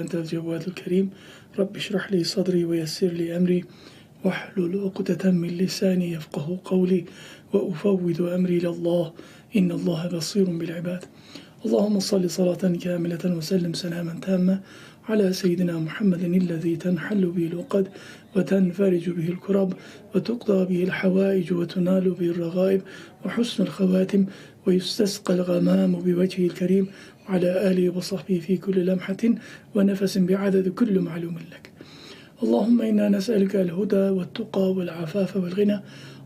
أنت الجواد الكريم رب اشرح لي صدري ويسر لي أمري واحلل عقدة من لساني يفقه قولي وأفوض أمري إلى الله إن الله بصير بالعباد. اللهم صل صلاة كاملة وسلم سلاما تاما على سيدنا محمد الذي تنحل به العقد وتنفرج به الكرب وتقضى به الحوائج وتنال به الرغائب وحسن الخواتم ويستسقى الغمام بوجهه الكريم وعلى آله وصحبه في كل لمحة ونفس بعدد كل معلوم لك. اللهم إنا نسألك الهدى والتقى والعفاف والغنى.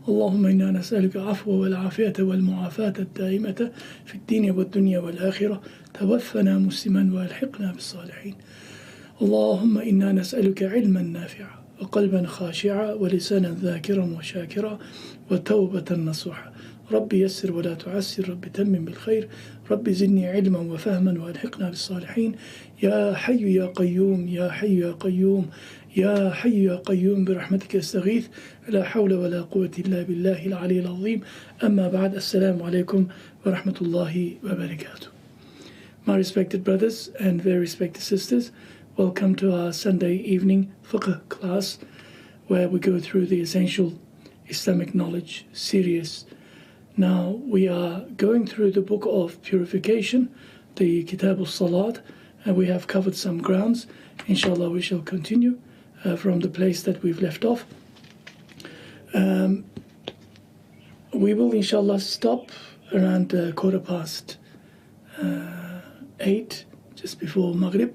اللهم إنا نسألك العفو والعافية والمعافاة الدائمة في الدين والدنيا والآخرة. توفنا مسلما وألحقنا بالصالحين. اللهم إنا نسألك علما نافعا وقلبا خاشعا ولسانا ذاكرا وشاكرا وتوبة نصوحا. ربي يسر ولا تعسر، ربي تمم بالخير، ربي زدني علما وفهما وألحقنا بالصالحين. يا حي يا قيوم يا حي يا قيوم يا حي يا قيوم برحمتك استغيث، لا حول ولا قوة إلا بالله العلي العظيم. أما بعد، السلام عليكم ورحمة الله وبركاته. My respected brothers and very respected sisters, welcome to our Sunday evening fiqh class, where we go through the essential Islamic knowledge series. Now we are going through the book of purification, the Kitab al-Salat, and we have covered some grounds. Inshallah, we shall continue from the place that we've left off. We will inshallah stop around 8:15, just before Maghrib,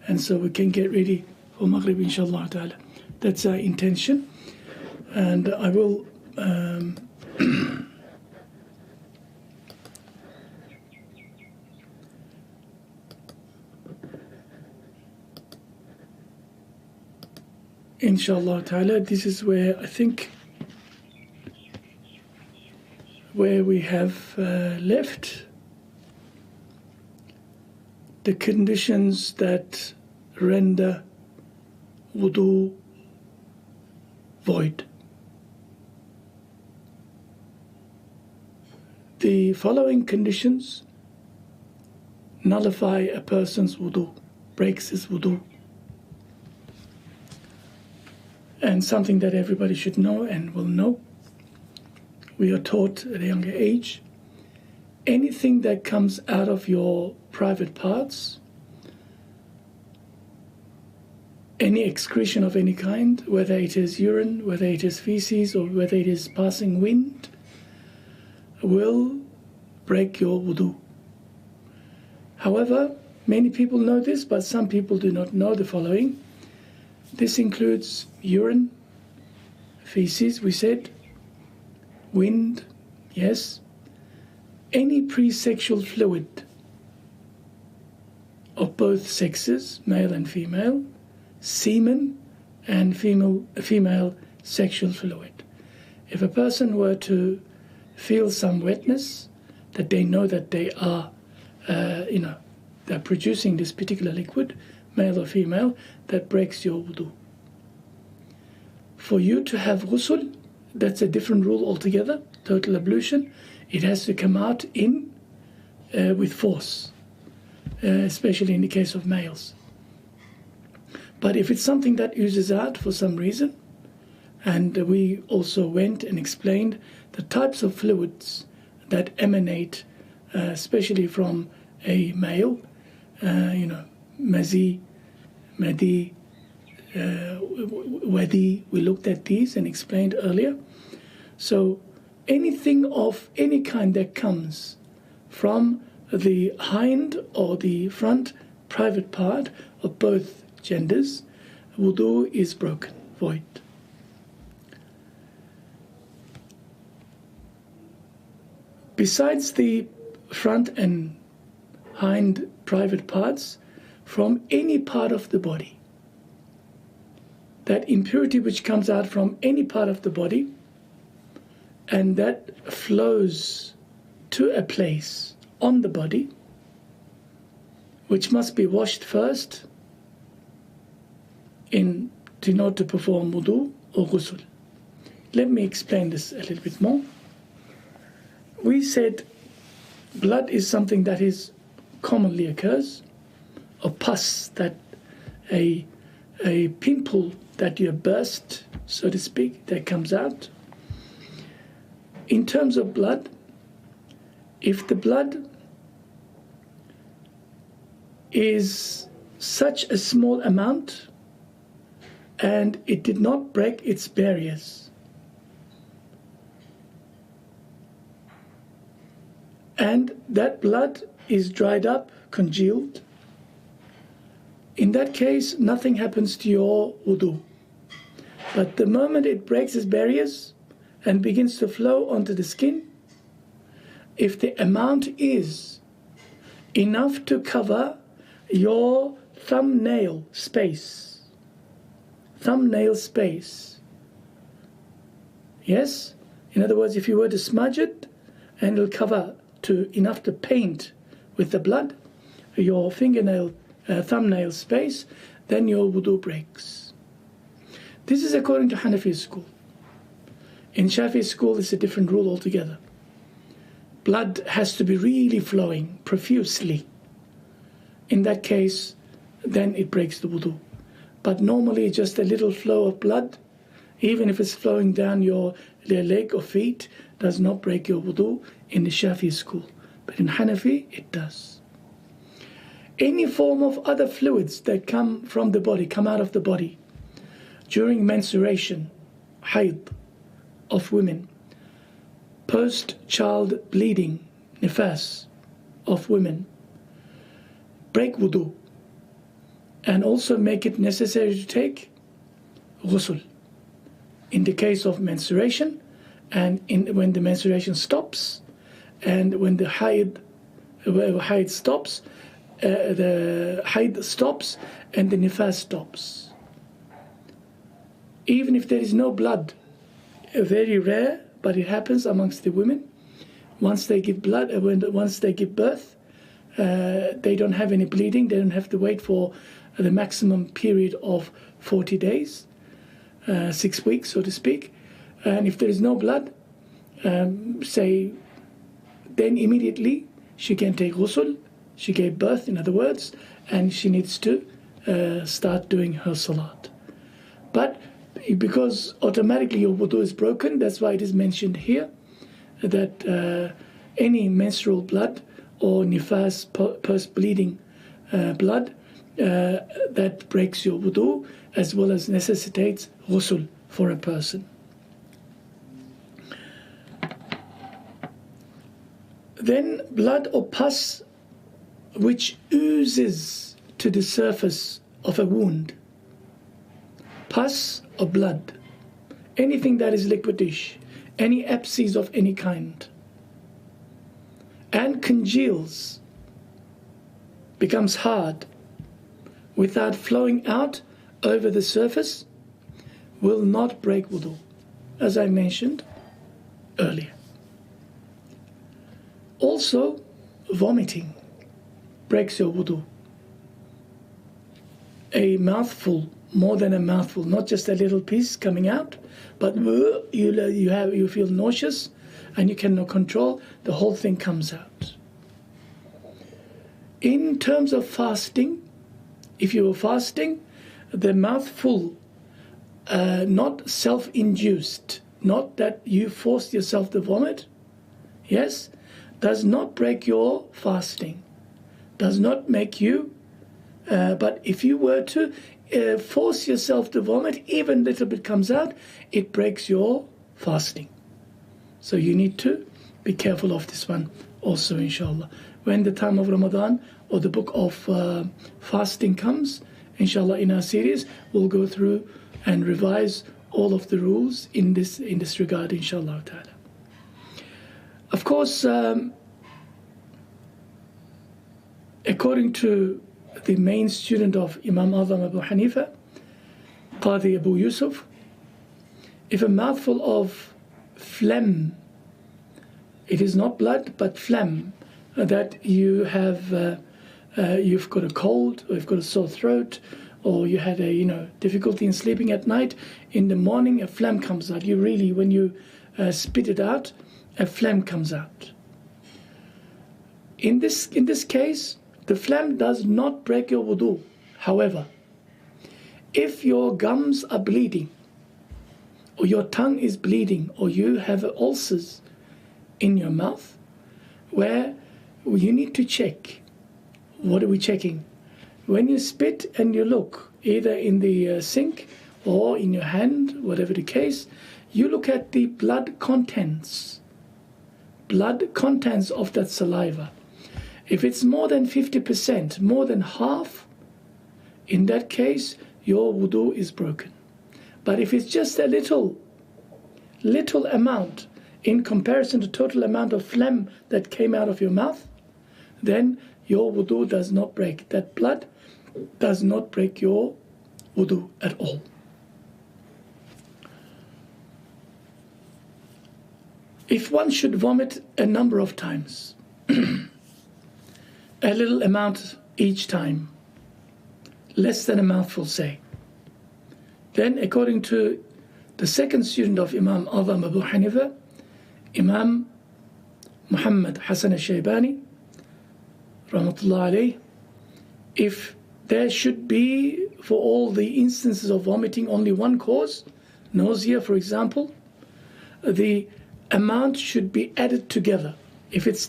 and so we can get ready for Maghrib inshallah ta'ala. That's our intention, and I will inshallah ta'ala, this is where I think where we have left the conditions that render wudu void. The following conditions nullify a person's wudu, breaks his wudu. And something that everybody should know and will know. We are taught at a younger age, anything that comes out of your private parts, any excretion of any kind, whether it is urine, whether it is feces, or whether it is passing wind, will break your wudu. However, many people know this, but some people do not know the following. This includes urine, feces, we said, wind, yes, any pre-sexual fluid of both sexes, male and female, semen, and female sexual fluid. If a person were to feel some wetness, that they know that they are, they're producing this particular liquid, male or female, that breaks your wudu. For you to have ghusl, that's a different rule altogether, total ablution. It has to come out with force, especially in the case of males. But if it's something that oozes out for some reason, and we also went and explained the types of fluids that emanate, especially from a male, mazi, madi, wadi, we looked at these and explained earlier. So anything of any kind that comes from the hind or the front private part of both genders, wudu is broken, void. Besides the front and hind private parts, from any part of the body, that impurity which comes out from any part of the body and that flows to a place on the body which must be washed first in order to perform wudu or ghusl. Let me explain this a little bit more. We said blood is something that is commonly occurs, or pus that a pimple that you burst, so to speak, that comes out. In terms of blood, if the blood is such a small amount and it did not break its barriers, and that blood is dried up, congealed, in that case, nothing happens to your wudu. But the moment it breaks its barriers and begins to flow onto the skin, if the amount is enough to cover your thumbnail space, yes? In other words, if you were to smudge it and it'll cover to enough to paint with the blood your thumbnail space, then your wudu breaks. This is according to Hanafi school. In Shafi school, it's a different rule altogether. Blood has to be really flowing profusely. In that case, then it breaks the wudu. But normally, just a little flow of blood, even if it's flowing down your leg or feet, does not break your wudu in the Shafi school. But in Hanafi, it does. Any form of other fluids that come from the body, come out of the body, during menstruation, hayd of women, post-child bleeding, nifas of women, break wudu, and also make it necessary to take ghusl. In the case of menstruation, and when the menstruation stops, and when the hayd stops, the hayd stops and the nifas stops. Even if there is no blood, very rare, but it happens amongst the women. Once they give once they give birth, they don't have any bleeding. They don't have to wait for the maximum period of 40 days, 6 weeks, so to speak. And if there is no blood, then immediately she can take ghusl. She gave birth, in other words, and she needs to start doing her salat. But because automatically your wudu is broken, that's why it is mentioned here that any menstrual blood or nifas, post-bleeding blood, that breaks your wudu as well as necessitates ghusl for a person. Then blood or pus which oozes to the surface of a wound. Pus or blood, anything that is liquidish, any abscess of any kind, and congeals, becomes hard, without flowing out over the surface, will not break wudu, as I mentioned earlier. Also, vomiting breaks your wudu. A mouthful, more than a mouthful, not just a little piece coming out, but you feel nauseous and you cannot control, the whole thing comes out. In terms of fasting, if you were fasting, the mouthful, not self-induced, not that you forced yourself to vomit, yes, does not break your fasting, does not make you, but if you were to force yourself to vomit, even a little bit comes out, it breaks your fasting. So you need to be careful of this one also, inshallah. When the time of Ramadan or the book of fasting comes, inshallah, in our series, we'll go through and revise all of the rules in this regard, inshallah ta'ala. Of course, according to the main student of Imam Azam Abu Hanifa, Qadi Abu Yusuf, if a mouthful of phlegm, it is not blood but phlegm, that you have, you've got a cold, or you've got a sore throat, or you had a difficulty in sleeping at night, in the morning a phlegm comes out. You really, when you spit it out, a phlegm comes out. In this case, the phlegm does not break your wudu. However, If your gums are bleeding, or your tongue is bleeding, or you have ulcers in your mouth, where you need to check. What are we checking? When you spit and you look, either in the sink or in your hand, whatever the case, you look at the blood contents of that saliva. If it's more than 50%, more than half, in that case, your wudu is broken. But if it's just a little amount in comparison to total amount of phlegm that came out of your mouth, then your wudu does not break. That blood does not break your wudu at all. If one should vomit a number of times, a little amount each time, less than a mouthful, say, then according to the second student of Imam Azam Abu Hanifa, Imam Muhammad Hassan al-Shaybani, rahmatullah alayh, if there should be, for all the instances of vomiting, only one cause, nausea for example, the amount should be added together. If it's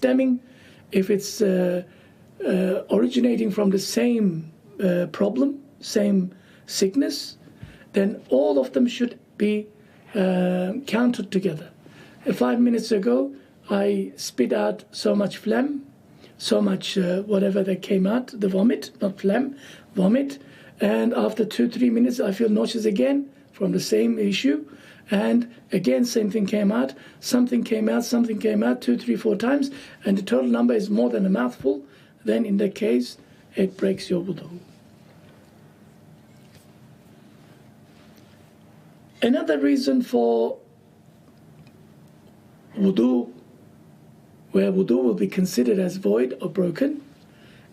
originating from the same problem, same sickness, then all of them should be counted together. 5 minutes ago, I spit out so much phlegm, so much whatever that came out, the vomit, not phlegm, vomit, and after 2-3 minutes I feel nauseous again from the same issue, and again same thing came out, something came out, 2, 3, 4 times, and the total number is more than a mouthful, then in that case it breaks your wudu. Another reason for wudu, where wudu will be considered as void or broken,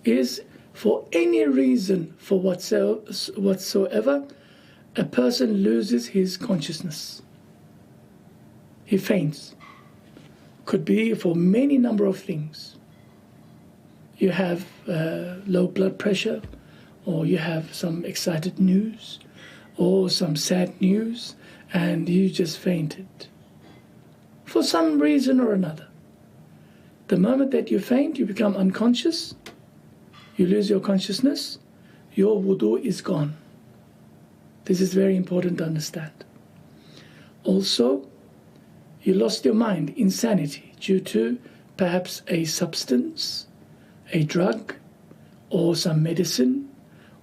is for any reason for whatsoever, a person loses his consciousness. He faints. Could be for many number of things. You have low blood pressure, or you have some excited news, or some sad news, and you just fainted. For some reason or another. The moment that you faint, you become unconscious, you lose your consciousness, your wudu is gone. This is very important to understand. Also, you lost your mind, insanity, due to perhaps a substance, a drug, or some medicine,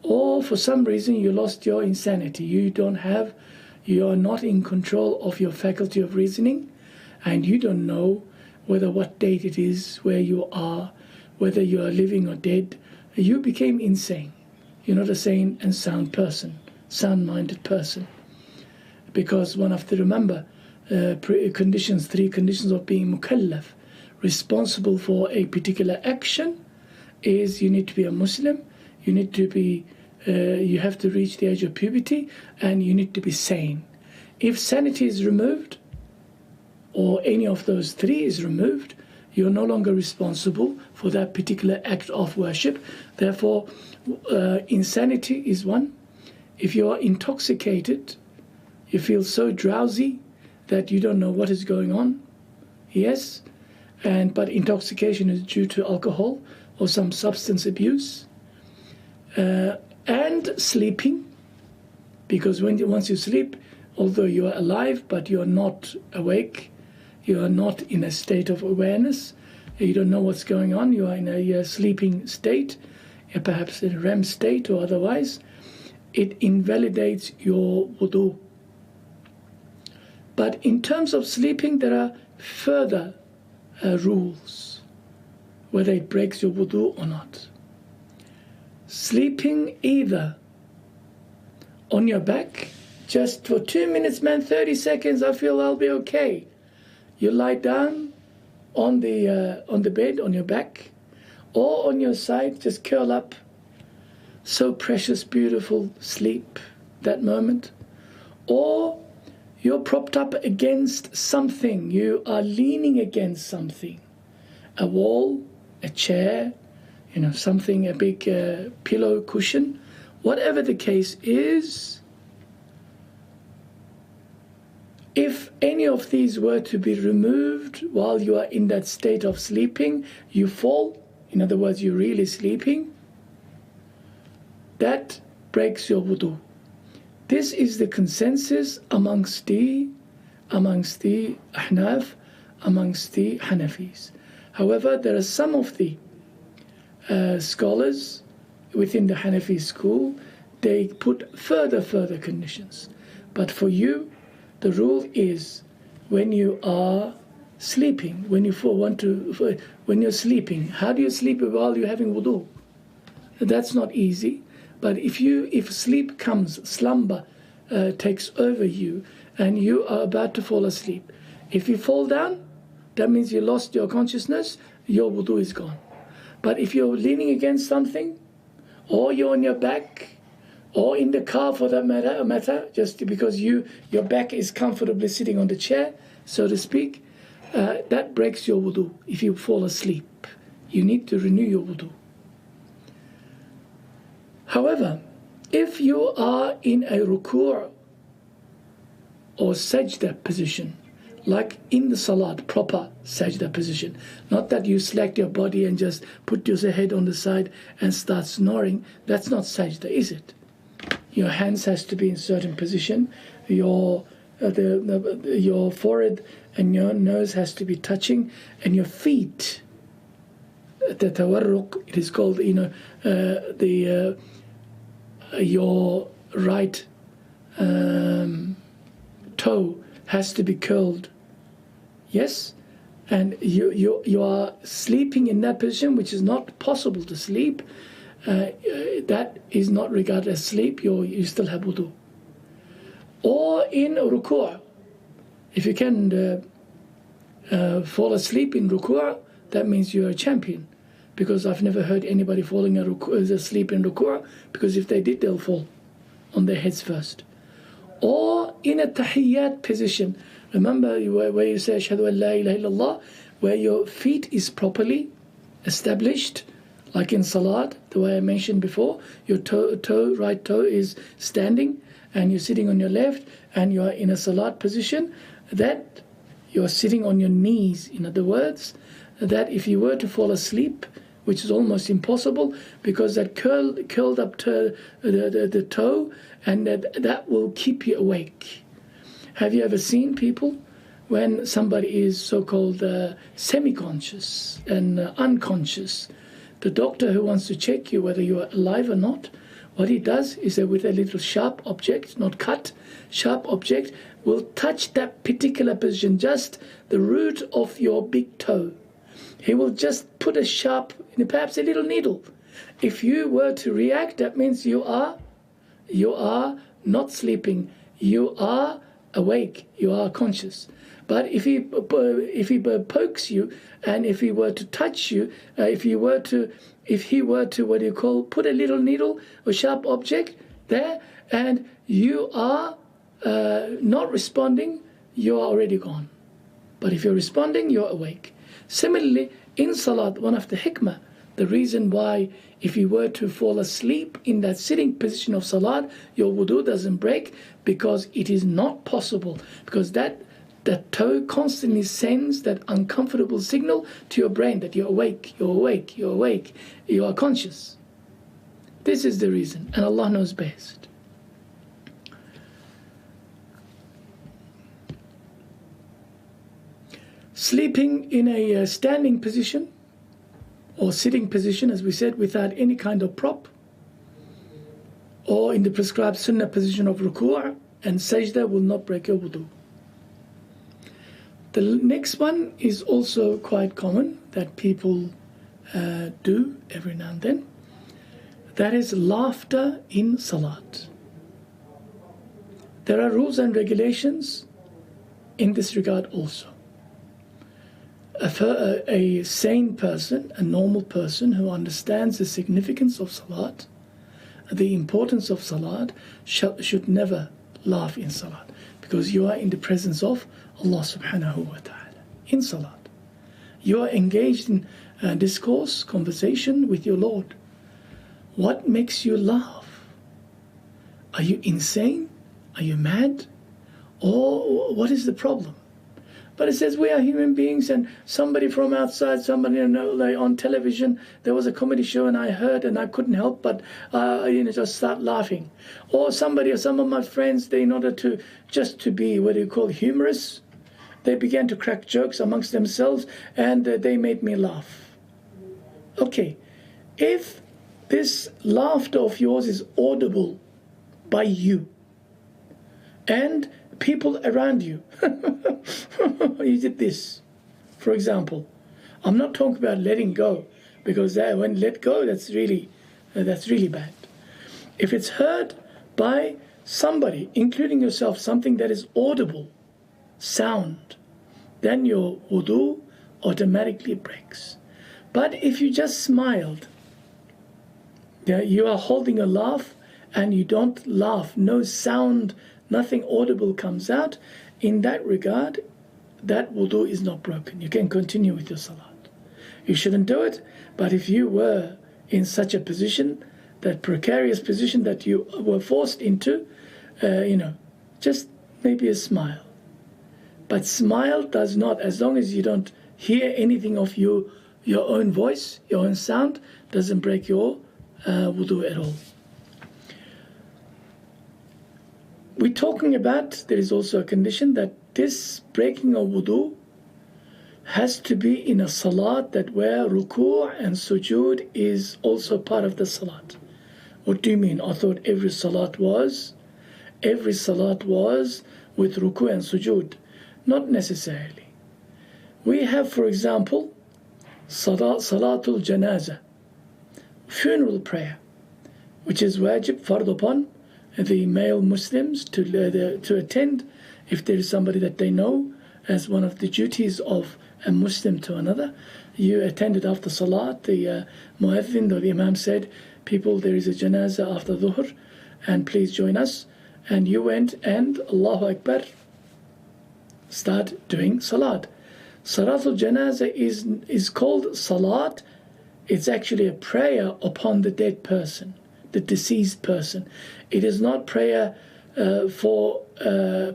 or for some reason you lost your insanity. You are not in control of your faculty of reasoning, and you don't know what date it is, where you are, whether you are living or dead. You became insane. You're not a sane and sound person, sound-minded person. Because one have to remember three conditions of being mukallaf, responsible for a particular action, is you need to be a Muslim, you need to be, you have to reach the age of puberty, and you need to be sane. If sanity is removed, or any of those three is removed, you're no longer responsible for that particular act of worship. Therefore, insanity is one. If you are intoxicated, you feel so drowsy that you don't know what is going on, yes, but intoxication is due to alcohol or some substance abuse, and sleeping, because once you sleep, although you are alive but you are not awake, you are not in a state of awareness, you don't know what's going on, you are in a sleeping state, perhaps in a REM state or otherwise, it invalidates your wudu. But in terms of sleeping, there are further rules, whether it breaks your wudu or not. Sleeping either on your back, just for 2 minutes, man, 30 seconds, I feel I'll be okay. You lie down on the bed, on your back, or on your side, just curl up. So precious, beautiful sleep, that moment. Or you're propped up against something, you are leaning against something, a wall, a chair, something, a big pillow cushion, whatever the case is, If any of these were to be removed while you are in that state of sleeping, you fall, in other words, you're really sleeping, that breaks your wudu. This is the consensus amongst the Ahnaf, amongst the Hanafis. However, there are some of the scholars within the Hanafi school, they put further conditions. But for you, the rule is when you are sleeping, when you're sleeping, how do you sleep while you're having wudu? That's not easy. But if sleep comes, slumber takes over you, and you are about to fall asleep, if you fall down, that means you lost your consciousness, your wudu is gone. But if you're leaning against something, or you're on your back, or in the car for that matter, just because your back is comfortably sitting on the chair, so to speak, that breaks your wudu. If you fall asleep, you need to renew your wudu. However, if you are in a ruku' or sajda position, like in the salat, proper sajda position, not that you slack your body and just put your head on the side and start snoring, that's not sajda, is it? Your hands has to be in certain position, your forehead and your nose has to be touching, and your feet, the tawarruq, it is called, your right toe has to be curled. Yes? And you are sleeping in that position, which is not possible to sleep. That is not regarded as sleep. You still have wudu. Or in ruku'. If you can fall asleep in ruku', that means you're a champion. Because I've never heard anybody falling asleep in ruku', because if they did, they'll fall on their heads first. Or in a tahiyyat position. Remember where you say Ashhadu an la ilaha illallah, where your feet is properly established, like in salat, the way I mentioned before, your right toe is standing, and you're sitting on your left, and you are in a salat position, that you're sitting on your knees. In other words, that if you were to fall asleep, which is almost impossible, because that curled up the toe, and that will keep you awake. Have you ever seen people when somebody is so-called semi-conscious and unconscious? The doctor who wants to check you whether you are alive or not, what he does is that with a little sharp object, not cut, sharp object, will touch that particular position, just the root of your big toe. He will just put a sharp, perhaps a little needle. If you were to react, that means you are not sleeping. You are awake. You are conscious. But if he pokes you, and if he were to touch you, if he were to put a little needle or sharp object there, and you are not responding, you are already gone. But if you're responding, you're awake. Similarly, in salat, one of the hikmah, the reason why if you were to fall asleep in that sitting position of salat, your wudu doesn't break, because it is not possible, because that toe constantly sends that uncomfortable signal to your brain that you're awake, you're awake, you're awake, you are conscious. This is the reason, and Allah knows best. Sleeping in a standing position or sitting position, as we said, without any kind of prop, or in the prescribed sunnah position of ruku' and sajda, will not break your wudu. The next one is also quite common, that people do every now and then. That is laughter in salat. There are rules and regulations in this regard also. A sane person, a normal person who understands the significance of salat, the importance of salat, should never laugh in salat, because you are in the presence of Allah subhanahu wa ta'ala in salat. You are engaged in discourse, conversation with your Lord. What makes you laugh? Are you insane? Are you mad? Or what is the problem? But it says we are human beings, and somebody from outside, somebody like on television, there was a comedy show and I heard and I couldn't help but just start laughing. Or some of my friends, they, in order to just to be humorous, they began to crack jokes amongst themselves, and they made me laugh. Okay, if this laughter of yours is audible by you and people around you, you did this, for example. I'm not talking about letting go, because when let go, that's really bad. If it's heard by somebody, including yourself, something that is audible, sound, then your wudu automatically breaks. But if you just smiled, you are holding a laugh and you don't laugh, no sound, nothing audible comes out, in that regard, that wudu is not broken. You can continue with your salat. You shouldn't do it, but if you were in such a position, that precarious position that you were forced into, just maybe a smile. But smile does not, as long as you don't hear anything of your own voice, your own sound, doesn't break your wudu at all. We're talking about, there is also a condition that this breaking of wudu has to be in a salat that where ruku' and sujood is also part of the salat. What do you mean? I thought every salat was with ruku' and sujood. Not necessarily. We have, for example, salatul janazah, funeral prayer, which is wajib, fard upon the male Muslims to attend, if there is somebody that they know as one of the duties of a Muslim to another. You attended after salat, the muadhin or the imam said, people, there is a janazah after dhuhr, and please join us. And you went and Allahu Akbar, start doing salat. Salatul janazah is called salat. It's actually a prayer upon the dead person, the deceased person. It is not prayer for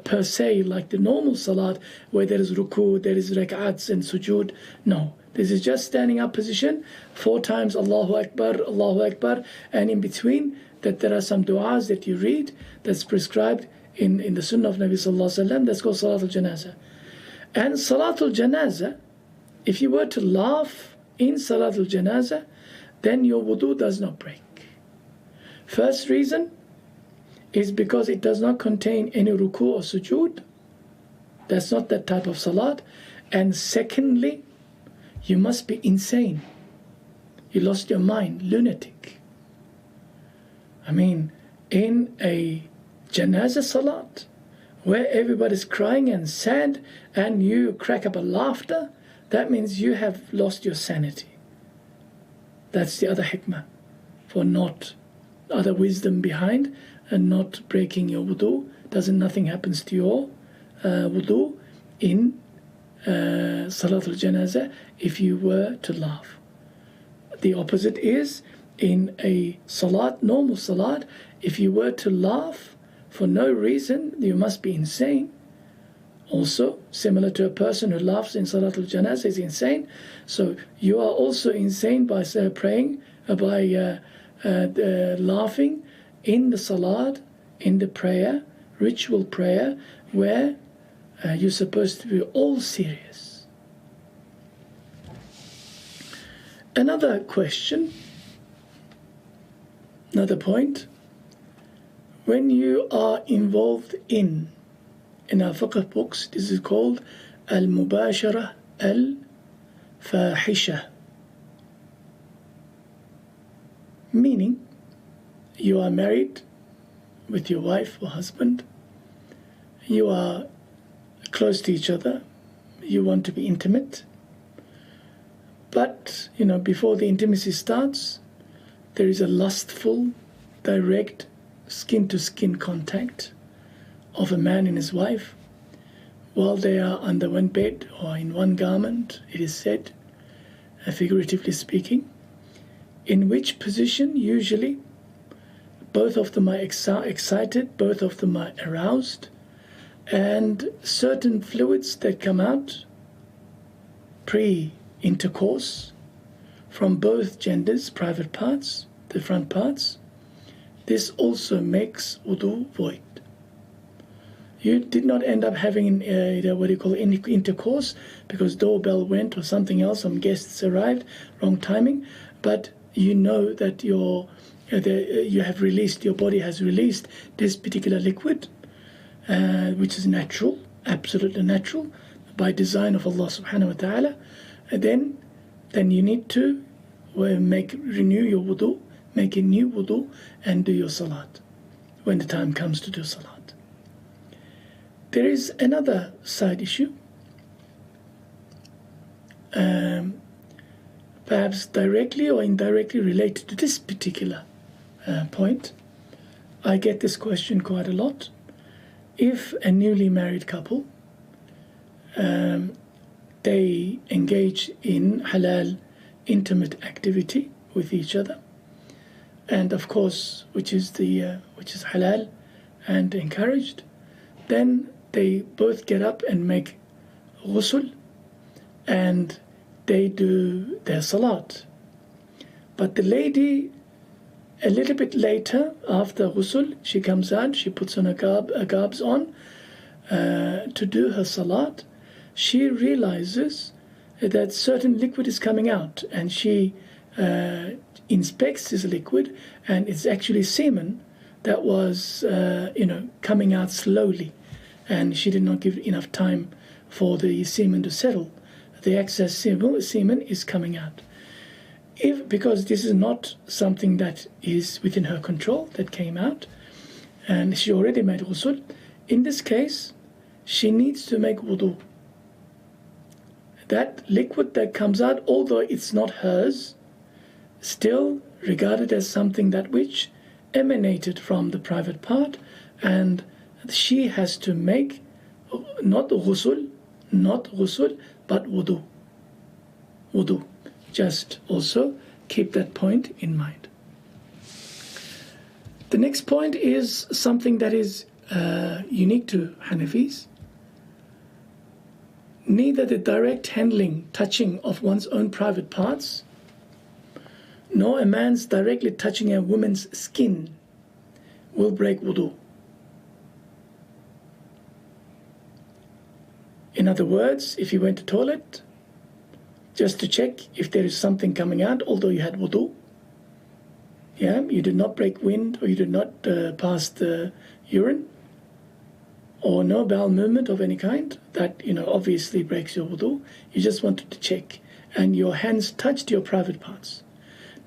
per se like the normal salat where there is ruku, there is rak'ats and sujood. No, this is just standing up position 4 times Allahu Akbar, and in between that there are some du'as that you read that's prescribed in the sunnah of Nabi Sallallahu Alaihi Wasallam. That's called salatul janazah. And salatul janazah, if you were to laugh in salatul janazah, then your wudu does not break. First reason is because it does not contain any ruku or sujood. That's not that type of salat. And secondly, you must be insane. You lost your mind, lunatic. I mean, in a janazah salat, where everybody's crying and sad, and you crack up a laughter, that means you have lost your sanity. That's the other hikmah, for not other wisdom behind and not breaking your wudu. Nothing happens to your wudu in salatul janazah if you were to laugh. The opposite is in a salat, normal salat, if you were to laugh for no reason, you must be insane. Also, similar to a person who laughs in salatul janazah is insane. So you are also insane by praying, by laughing in the salat, in the prayer, ritual prayer, where you're supposed to be all serious. Another question, another point, when you are involved in our fiqh books, this is called al-mubashara al-fahisha, meaning you are married with your wife or husband, you are close to each other, you want to be intimate, but before the intimacy starts, there is a lustful, direct, skin-to-skin contact of a man and his wife while they are under one bed or in one garment, it is said, figuratively speaking, in which position usually both of them are excited, both of them are aroused, and certain fluids that come out pre-intercourse from both genders, private parts, the front parts, this also makes wudu void. You did not end up having intercourse because doorbell went or something else, some guests arrived, wrong timing, but you know that your body has released this particular liquid, which is natural, absolutely natural, by design of Allah subhanahu wa ta'ala. And then you need to renew your wudu, make a new wudu, and do your salat when the time comes to do salat. There is another side issue, perhaps directly or indirectly related to this particular point. I get this question quite a lot. If a newly married couple, they engage in halal intimate activity with each other, and of course which is halal and encouraged, then they both get up and make ghusl and they do their salat. But the lady, a little bit later after ghusl, she comes out, she puts on her garbs on to do her salat. She realizes that certain liquid is coming out, and she inspects this liquid, and it's actually semen that was coming out slowly, and she did not give enough time for the semen to settle. The excess semen is coming out. Because this is not something that is within her control, that came out, and she already made ghusl, in this case, she needs to make wudu. That liquid that comes out, although it's not hers, still regarded as something that which emanated from the private part, and she has to make not ghusl, but wudu. Wudu. Just also keep that point in mind. The next point is something that is unique to Hanafis. Neither the direct handling, touching of one's own private parts, nor a man's directly touching a woman's skin will break wudu. In other words, if you went to the toilet, just to check if there is something coming out, although you had wudu, you did not break wind, or you did not pass the urine, or no bowel movement of any kind, that obviously breaks your wudu. You just wanted to check, and your hands touched your private parts.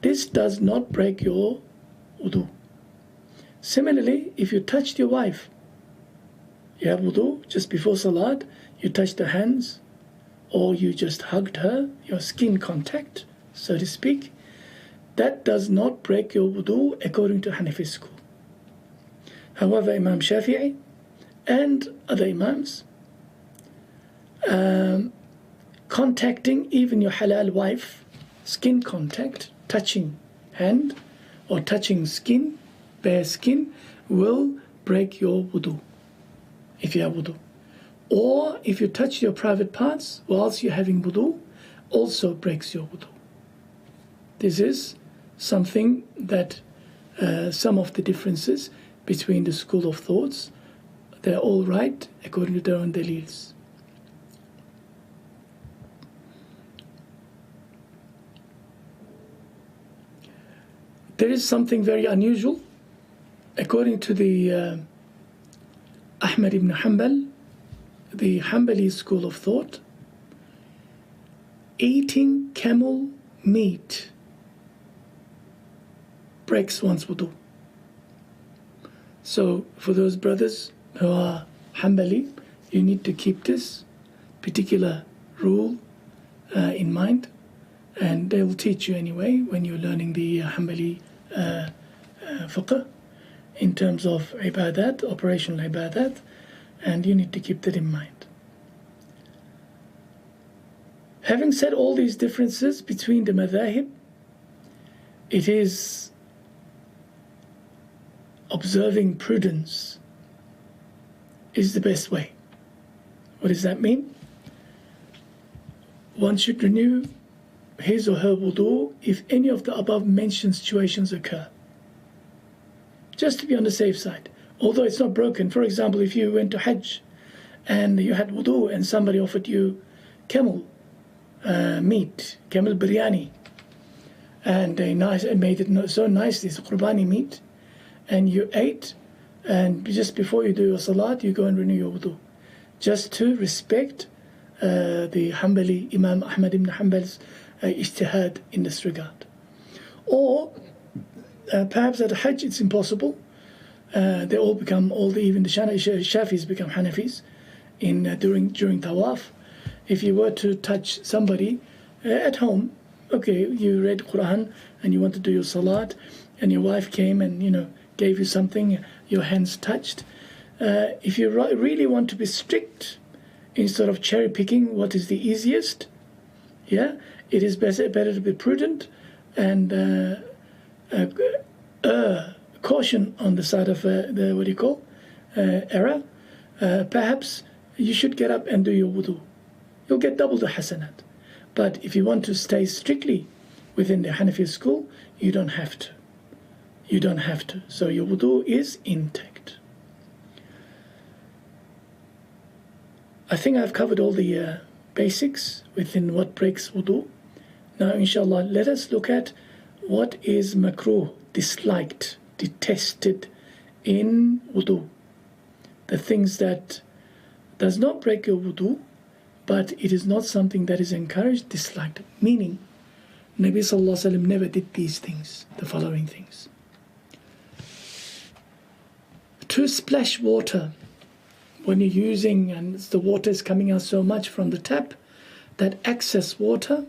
This does not break your wudu. Similarly, if you touched your wife, you have wudu just before salat, you touched her hands, or you just hugged her, your skin contact, so to speak, that does not break your wudu according to Hanafi school. However, Imam Shafi'i and other Imams, contacting even your halal wife, skin contact, touching hand or touching skin, bare skin, will break your wudu, if you have wudu. Or if you touch your private parts whilst you're having wudu, also breaks your wudu. This is something that some of the differences between the school of thoughts, they're all right according to their own dalils. There is something very unusual according to the Ahmad ibn Hanbal, the Hanbali school of thought. Eating camel meat breaks one's wudu. So for those brothers who are Hanbali, you need to keep this particular rule in mind, and they will teach you anyway when you're learning the Hanbali fiqh in terms of ibadat, operational ibadat, and you need to keep that in mind. Having said all these differences between the madhahib, it is observing prudence is the best way. What does that mean? One should renew his or her wudu if any of the above mentioned situations occur, just to be on the safe side. Although it's not broken. For example, if you went to Hajj and you had wudu and somebody offered you camel meat, camel biryani, and they made it so nicely, it's qurbani meat, and you ate, and just before you do your salat, you go and renew your wudu, just to respect the Hanbali Imam Ahmad ibn Hanbal's ijtihad in this regard. Or perhaps at Hajj it's impossible. They all become, even the Shafis become Hanafis during tawaf. If you were to touch somebody at home, okay, you read Quran and you want to do your salat, and your wife came and gave you something, your hands touched. If you really want to be strict, instead of cherry picking what is the easiest, it is better to be prudent and caution on the side of error. Perhaps you should get up and do your wudu. You'll get double the hasanat. But if you want to stay strictly within the Hanafi school, you don't have to. You don't have to. So your wudu is intact. I think I've covered all the basics within what breaks wudu. Now, inshallah, let us look at what is makruh, disliked, detested in wudu. The things that does not break your wudu, but it is not something that is encouraged, disliked. Meaning, Nabi Sallallahu Alaihi Wasallam never did these things, the following things. To splash water when you're using, and the water is coming out so much from the tap, that excess water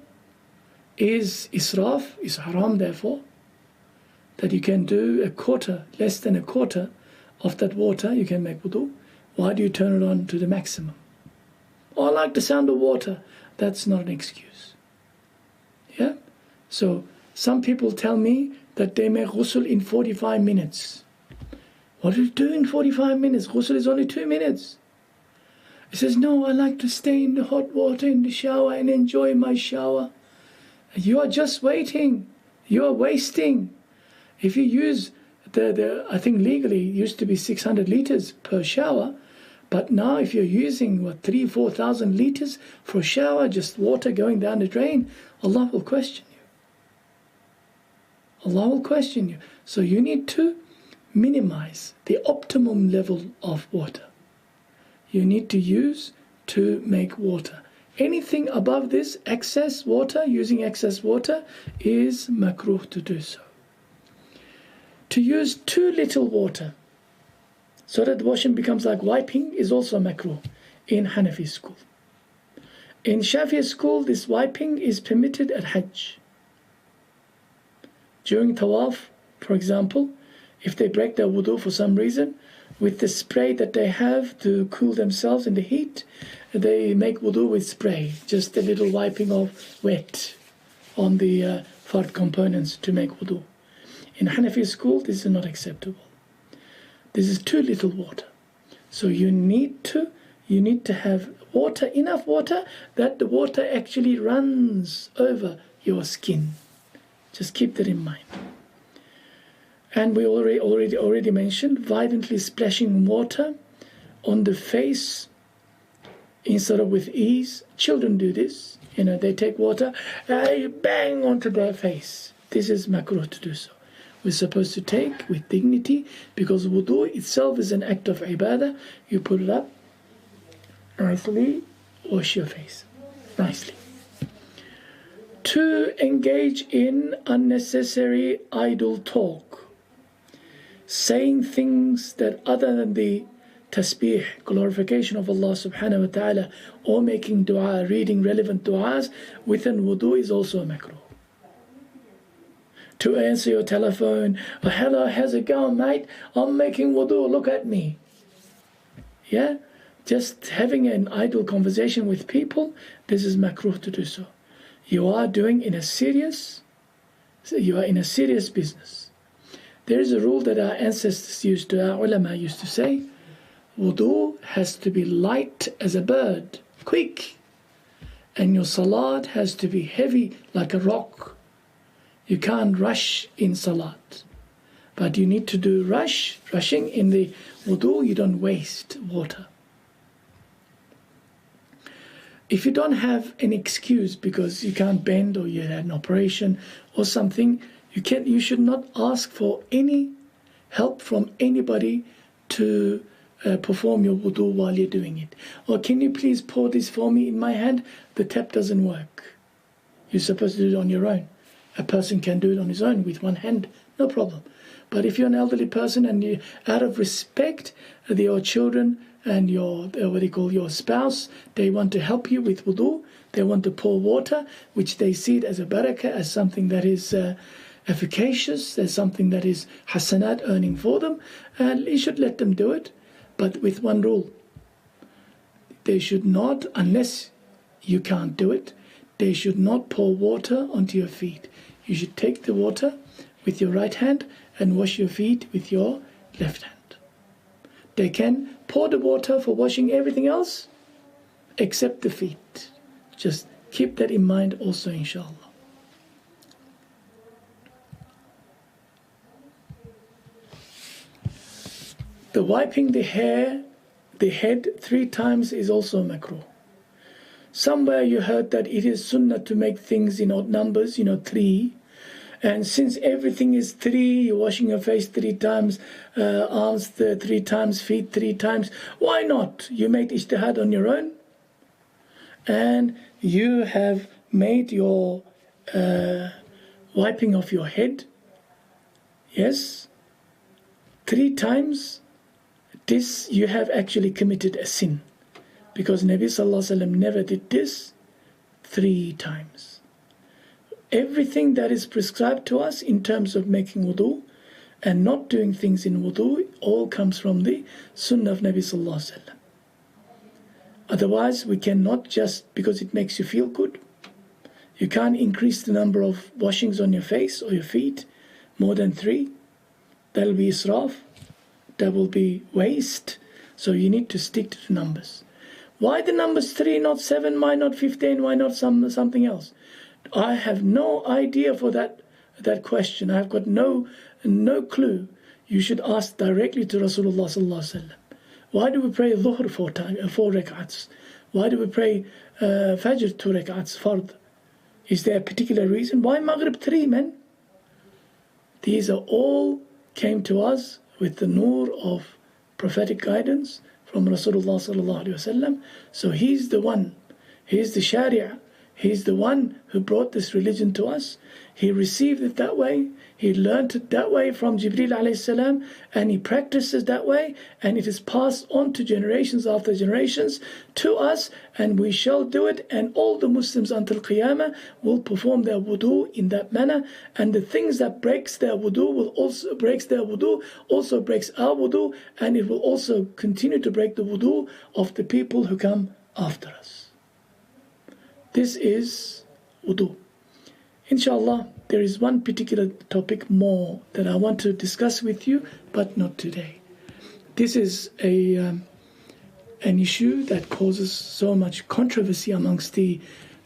is israf, is haram therefore, that you can do a quarter, less than a quarter of that water, you can make wudu. Why do you turn it on to the maximum? Oh, I like the sound of water. That's not an excuse. Yeah? So some people tell me that they make ghusl in 45 minutes. What do you do in 45 minutes? Ghusl is only 2 minutes. He says, no, I like to stay in the hot water in the shower and enjoy my shower. You are just waiting. You are wasting. If you use I think legally it used to be 600 liters per shower, but now if you're using 3,000-4,000 liters for a shower, just water going down the drain, Allah will question you. Allah will question you. So you need to minimize the optimum level of water. You need to use to make water. Anything above this, excess water, using excess water, is makruh to do so. To use too little water so that washing becomes like wiping is also makruh in Hanafi school. In Shafi'i school, this wiping is permitted at Hajj. During tawaf, for example, if they break their wudu for some reason, with the spray that they have to cool themselves in the heat, they make wudu with spray, just a little wiping of wet on the fard components to make wudu. In Hanafi school, this is not acceptable. This is too little water. So you need to have water, enough water, that the water actually runs over your skin. Just keep that in mind. And we already mentioned violently splashing water on the face instead of with ease. Children do this. They take water, bang onto their face. This is makruh to do so. We're supposed to take with dignity, because wudu itself is an act of ibadah. You put it up nicely, wash your face nicely. To engage in unnecessary idle talk, saying things that other than the tasbih, glorification of Allah subhanahu wa ta'ala, or making dua, reading relevant du'as within wudu is also a makruh. To answer your telephone, hello, how's it going, mate? I'm making wudu, look at me. Yeah? Just having an idle conversation with people, this is makruh to do so. You are in a serious business. There is a rule that our ancestors our ulama used to say, wudu has to be light as a bird, quick. And your salat has to be heavy like a rock. You can't rush in salat. But you need to do rushing in the wudu. You don't waste water. If you don't have an excuse because you can't bend or you had an operation or something, you should not ask for any help from anybody to perform your wudu while you're doing it. Or can you please pour this for me in my hand? The tap doesn't work. You're supposed to do it on your own. A person can do it on his own with one hand, no problem. But if you're an elderly person and you, out of respect, your children and your spouse, they want to help you with wudu, they want to pour water, which they see it as a barakah, as something that is efficacious, as something that is hasanat earning for them, and you should let them do it, but with one rule. They should not, unless you can't do it, they should not pour water onto your feet. You should take the water with your right hand and wash your feet with your left hand. They can pour the water for washing everything else except the feet. Just keep that in mind also, inshallah. The wiping the head 3 times is also makruh. Somewhere you heard that it is sunnah to make things in odd numbers, 3. And since everything is 3, you're washing your face 3 times, arms 3 times, feet 3 times. Why not? You made ijtihad on your own. And you have made your wiping of your head, yes, 3 times. This, you have actually committed a sin. Because Nabi Sallallahu Alaihi Wasallam never did this 3 times. Everything that is prescribed to us in terms of making wudu and not doing things in wudu all comes from the sunnah of Nabi Sallallahu Alaihi Wasallam. Otherwise, we cannot just, because it makes you feel good, you can't increase the number of washings on your face or your feet more than 3. That will be israf. That will be waste. So you need to stick to the numbers. Why the numbers 3, not 7? Why not 15? Why not something else? I have no idea for that question. I have got no clue. You should ask directly to Rasulullah Sallallahu Alaihi Wasallam. Why do we pray Dhuhr 4 rak'ats? Why do we pray Fajr 2 rak'ats, fard? Is there a particular reason? Why Maghrib 3, man? These are all came to us with the nur of prophetic guidance from Rasulullah Sallallahu Alaihi Wasallam. So he's the one, he's the Sharia, he's the one who brought this religion to us. He received it that way, he learnt it that way from Jibreel alayhi salam, and he practices that way, and it is passed on to generations after generations to us, and we shall do it, and all the Muslims until Qiyamah will perform their wudu in that manner, and the things that breaks their wudu also breaks our wudu, and it will also continue to break the wudu of the people who come after us. This is wudu. Inshallah, there is one particular topic more that I want to discuss with you, but not today. This is an issue that causes so much controversy amongst the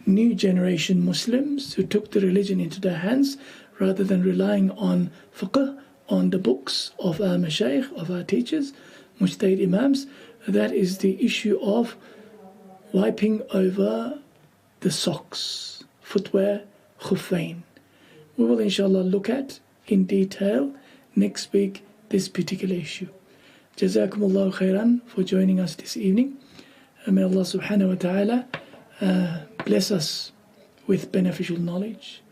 new generation Muslims who took the religion into their hands rather than relying on fiqh, on the books of our mashayikh, of our teachers, mujtahid imams. That is the issue of wiping over the socks, footwear, khuffain. We will inshallah look at in detail next week this particular issue. Jazakumullahu khairan for joining us this evening. May Allah subhanahu wa ta'ala bless us with beneficial knowledge,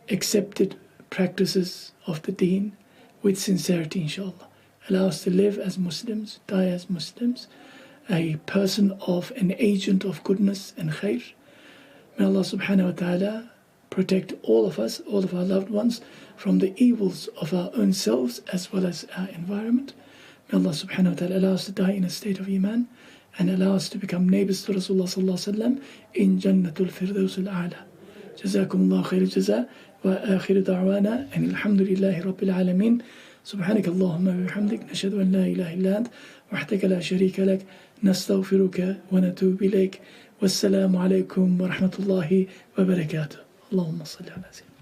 accepted practices of the deen with sincerity, inshallah. Allow us to live as Muslims, die as Muslims, a person of an agent of goodness and khair. May Allah subhanahu wa ta'ala protect all of us, all of our loved ones, from the evils of our own selves as well as our environment. May Allah subhanahu wa ta'ala allow us to die in a state of iman and allow us to become neighbors to Rasulullah sallallahu alaihi wasallam in Jannatul Firdaus al-A'la. Jazakumullahu khair al-jaza wa akhiru da'wana and alhamdulillahi rabbil alameen. سبحانك اللهم وبحمدك نشهد أن لا إله إلا أنت وحدك لا شريك لك نستغفرك ونتوب إليك والسلام عليكم ورحمة الله وبركاته اللهم صل على سيدنا